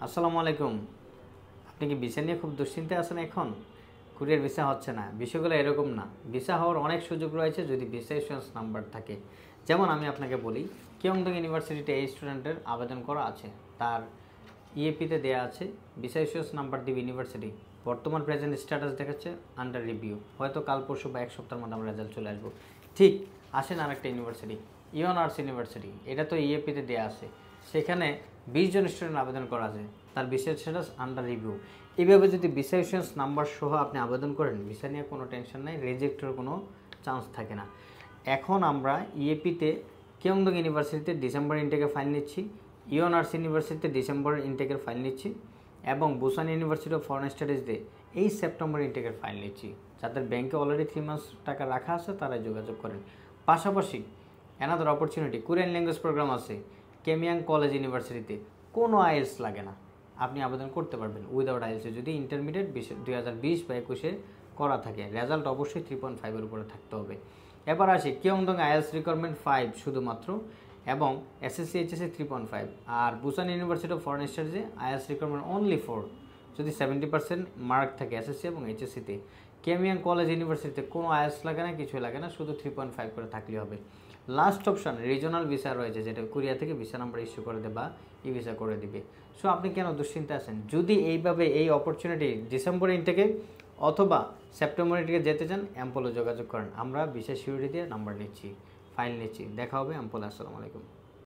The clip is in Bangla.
আসসালামু আলাইকুম। আপনি কি ভিসা নিয়ে খুব দুশ্চিন্তায় আছেন এখন? কুরিয়ার ভিসা হচ্ছে না। বিষয়গুলো এরকম না। ভিসা হওয়ার অনেক সুযোগ রয়েছে যদি ভিসা ইস্যুয়েন্স নাম্বার থাকে। যেমন আমি আপনাকে বলি, কিয়ংদং ইউনিভার্সিটিতে এই স্টুডেন্টের আবেদন করা আছে। তার ইএপিতে দেয়া আছে ভিসা ইস্যুয়েন্স নাম্বার দিবে ইউনিভার্সিটি। বর্তমান প্রেজেন্ট স্ট্যাটাস দেখাচ্ছে আন্ডার রিভিউ। হয়তো কাল পরশু বা এক সপ্তাহের মধ্যে আমরা রেজাল্ট চলে আসবো। ঠিক আসেন আরেকটা ইউনিভার্সিটি, ইওনার্স ইউনিভার্সিটি। এটা তো ইএপিতে দেয়া আছে। সেখানে 20 জন স্টুডেন্ট আবেদন করা আছে, তার ভিসা স্ট্যাটাস আন্ডার রিভিউ। এইভাবে যদি ভিসা ইস্যুয়েন্স নাম্বার সহ আপনি আবেদন করেন, ভিসা নিয়ে কোনো টেনশন নাই, রিজেক্টের কোনো চান্স থাকে না। এখন আমরা ইএপিতে কিয়ংদং ইউনিভার্সিটিতে ডিসেম্বর ইনটেকের ফাইল নিচ্ছি, ইওনার্স ইউনিভার্সিটিতে ডিসেম্বর ইনটেকের ফাইল নিচ্ছি এবং বুসান ইউনিভার্সিটি অফ ফরেন স্টাডিজে এই সেপ্টেম্বর ইনটেকের ফাইল নিচ্ছি। যাদের ব্যাংকে অলরেডি 3 মাস টাকা রাখা আছে তারাই যোগাযোগ করেন। পাশাপাশি another opportunity, Korean language program আছে কেমিয়াং কলেজ ইউনিভার্সিটিতে। কোনো আইএলস লাগে না, আপনি আবেদন করতে পারবেন উইদাউট আইএলসে যদি ইন্টারমিডিয়েট 2020 বা 21-এ করা থাকে। রেজাল্ট অবশ্যই 3.5-এর উপরে থাকতে হবে। এবার আসি কিয়ংদং আইএলস রিকোয়ারমেন্ট 5 শুধুমাত্র এবং এসএসসি এইচএসসি 3.5। আর বুসান ইউনিভার্সিটি অফ ফরেন স্টাডিজে আইএলস রিকোয়ারমেন্ট অনলি 4 যদি 70% মার্ক থাকে এসএসসি এবং এইচএসসিতে। কেমিয়াং কলেজ ইউনিভার্সিটিতে কোনো আইএলস লাগে না, কিছুই লাগে না, শুধু 3.5 করে থাকলেই হবে। লাস্ট অপশন রিজনাল ভিসা রয়েছে, যেটা কোরিয়া থেকে ভিসা নাম্বার ইস্যু করে দেবে বা ই ভিসা করে দিবে। সো আপনি কেন দুশ্চিন্তা আছেন? যদি এইভাবে এই অপরচুনিটি ডিসেম্বর ইনটেকে অথবা সেপ্টেম্বর ইনটেকে যেতে চান, অ্যাম্পলে যোগাযোগ করেন। আমরা ভিসা সিকিউরিটি দিয়ে নাম্বার নিচ্ছি, ফাইল নিচ্ছি। দেখা হবে অ্যাম্পলে। আসসালামু আলাইকুম।